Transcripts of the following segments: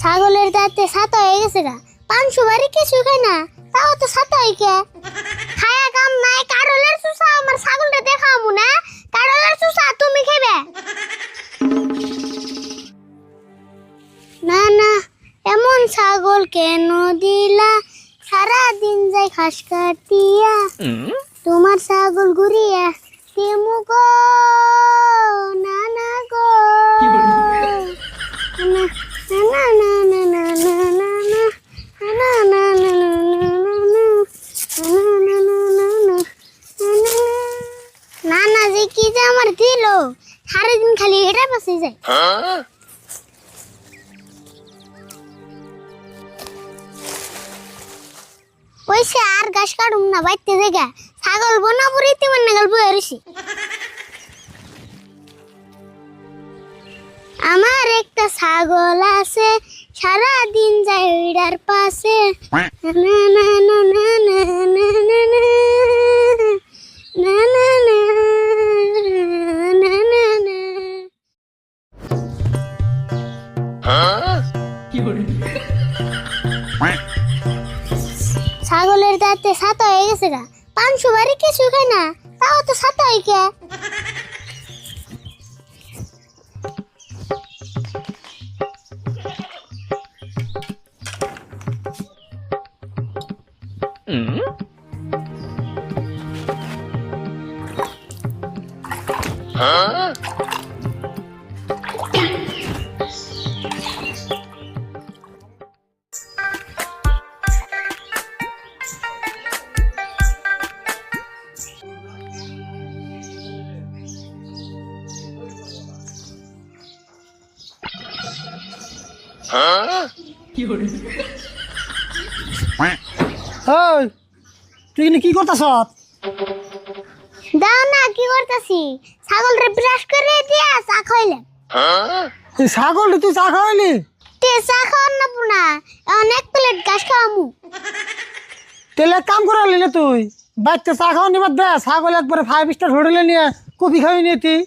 ছাগলের দাঁতে ছাতা হয়ে গেছে গা। পান সুপারি কিছু খায় না, তাও তো ছাতা হই কে। খায়া কাম নাই, কারলের চুষা আমার ছাগলটা দেখামু না। কারলের চুষা তুমি খাবে না? না, এমন ছাগল কেন দিলা? সারা দিন যাই ঘাস কাটিয়া, তোমার ছাগল ঘুরিয়া তেমু গো। না না গো, না না না না না না না না না না না না যে কি যে আমার দিল, সারাদিন খালি এটা পাশে যায়। ওইসে আর ঘাস কাটুম না, বাইতে জায়গা ছাগল বনা পুরিতে মানে গল্প হইছি। আমার একটা ছাগল আছে, সারা দিন যায় ওইটার পাশে। না না না না না না না না না না না না না। ছাগলের দাঁতে ছাতা হয়ে গেছে গা। পান সুপারি কিছু খায় না, তাও তো ছাতা হই কে। তুই কি করতেছ? দাও না, কি করতেছি? ছাগলরে ব্রাশ করে দিয়া চা খাইলাম। ছাগল তুই চা খাওয়াইলি? তে চা খাওয়ার না পুনা, অনেক প্লেট ঘাস খাওয়ামু। তেলে কাম করালি না তুই? বাচ্চা চা খাওয়া নিবার দে, ছাগল একবারে 5 স্টার হোটেলে নিয়ে কফি খাওয়াই নিয়ে তুই।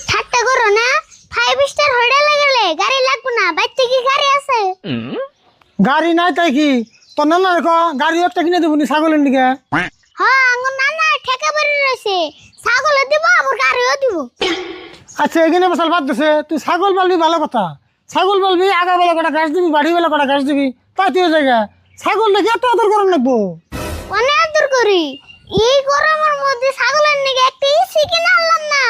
ঠাট্টা করো না, 5 স্টার হোটেলে গেলে গাড়ি লাগবে না। বাচ্চা কি গাড়ি আছে? গাড়ি নাই তাই কি? তোর নানা রেখো গাড়ি একটা কিনে দেবো নি ছাগলের দিকে। হ্যাঁ, আঙ্গুর নানা ঠেকা বাড়ি রয়েছে, ছাগলে দিব আবার গাড়িও দিব। আচ্ছা, এখানে বসাল বাদ দিছে। তুই ছাগল পালবি ভালো কথা, ছাগল পালবি আগা বেলা কটা ঘাস দিবি, বাড়ি বেলা কটা ঘাস দিবি, তাই তুই জায়গা ছাগল নাকি এত আদর করার লাগবো? অনেক আদর করি। এই গরমের মধ্যে ছাগলের নাকি একটা এসি কিনে আনলাম না।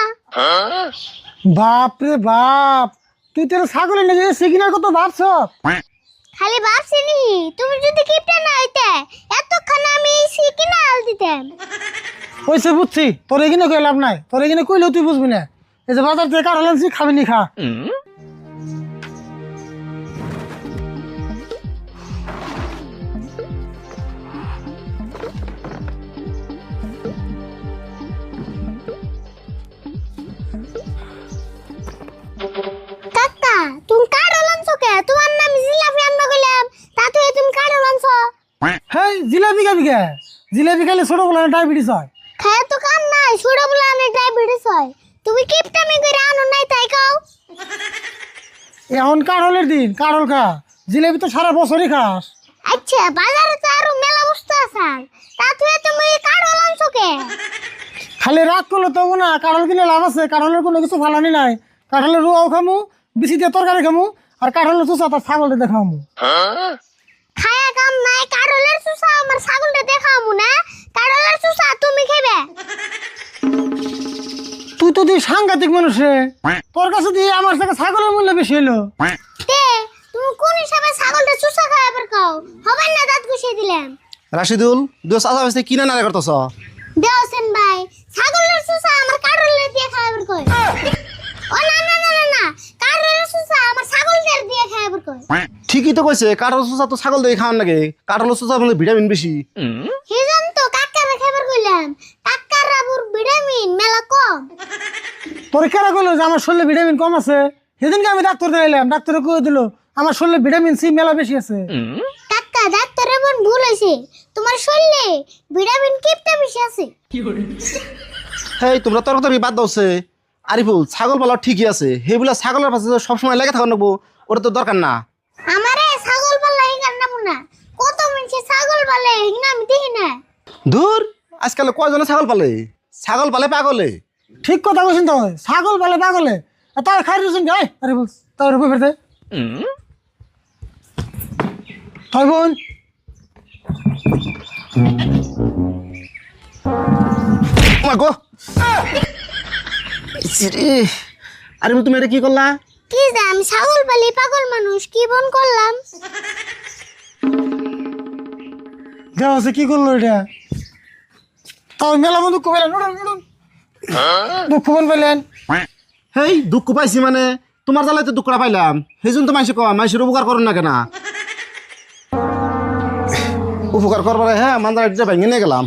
বাপ রে বাপ, তুই তোর ছাগলের নাকি সিগনাল কত ভাবছ? খালি ভাবছি নি, তুমি যদি কিপটা না হইতে এতক্ষণ আমি এসি কিনে আল দিতাম। ওইসে বুঝছি, তোর এখানে কই লাভ নাই, তোর এখানে কইলেও তুই বুঝবি না। এই যে বাজার থেকে কাঠ আনছি, খাবি নি খা। কাকা, তুমি কাড়ল আনছো কে? তোমার নাম জিলাপি আনবা কইলাম, তা তুই তুমি কাড়ল আনছো। হেই, জিলাপি খাবি কে? জিলাপি খাইলে ছোট বলে ডায়াবেটিস হয়। খায় তো কাম নাই, ছোট বলে আনে ডায়াবেটিস হয়। তুমি কিপটামি করে আনো নাই তাই কও। এখন কাঠলের দিন, কাঠল খা। জিলাপি তো সারা বছরই খাস। আচ্ছা, বাজারে তো আরো মেলা বস্তু আছে, তা তুই তুমি কাড়ল আনছো কে? খালি রাগ করলে তো না, কাঠল কিনে লাভ আছে? কাঠলের কোনো কিছু ফালানি নাই। কাঠলের রুয়াও খামু, বিচি দিয়ে তরকারি খামু, আর কাঠলের চুষা তার ছাগলটা দেখামু। খায়া কাম নাই, কাড়লের চুষা আমার ছাগলটা দেখামু না। কাড়লের চুষা তুমি খাবে। তুই তো তুই সাংঘাতিক মানুষ রে, তোর কাছে দিয়ে আমার থেকে ছাগলের মূল্য বেশি হলো। তে তুমি কোন হিসাবে ছাগলটা চুষা খায় আবার কও? হবে না, দাঁত ঘুষিয়ে দিলাম। রাশিদুল, দুই চাচা বেশি কিনে না করতেছ? দেওছেন ভাই, ছাগলের চুষা আমার কাড়লের দিয়ে খায় আবার কয়। ও না না না না না, কাড়লের চুষা আমার ছাগলদের দিয়ে খায় আবার কয়। ঠিকই তো কইছে, কাঠল চুষা তো ছাগল দিয়ে খাওয়ান লাগে। কাঠল চুষা বলে ভিটামিন বেশি। হিজন তো কাকারে খাবার কইলাম, কাকার আবার ভিটামিন মেলা কম। পরীক্ষা করলো যে আমার শরীরে ভিটামিন কম আছে, সেদিনকে আমি ডাক্তার দেখাইলাম, ডাক্তারে কয়ে দিল আমার শরীরে ভিটামিন সি মেলা বেশি আছে। কাকা, ডাক্তারের মন ভুল হয়েছে, তোমার শরীরে ভিটামিন কিপটা বেশি আছে। হেই, তোমরা তরকারি বাদ দাওছে। আরিফুল, ছাগল পালা ঠিকই আছে, সেইগুলা ছাগলের পাশে সবসময় লেগে থাকা নেবো, ওটা তো দরকার না। পালে না আমি দেখি না। দূর আজকাল কয়জনে ছাগল পালে পাগলে। ঠিক কথা কইছেন তো, ছাগল পালে পাগলে। তার খাই রয়েছেন গাই, আরে বল তার উপর ফেরতে তাই বোন। গো আরে তুমি এটা কি করলা? কি যে আমি ছাগল পালি পাগল মানুষ কি বন করলাম। দেওয়া আছে কি করলো এটা? তাও মেলা মতো দুঃখ পেলেন, দুঃখ মন পেলেন। হেই দুঃখ পাইছি মানে তোমার জ্বালাতে দুঃখটা পাইলাম, সেই জন্য তো মানুষে কয় মানুষের উপকার করেন না কেন? উপকার করবার হ্যাঁ মান্দার ভেঙে নিয়ে গেলাম।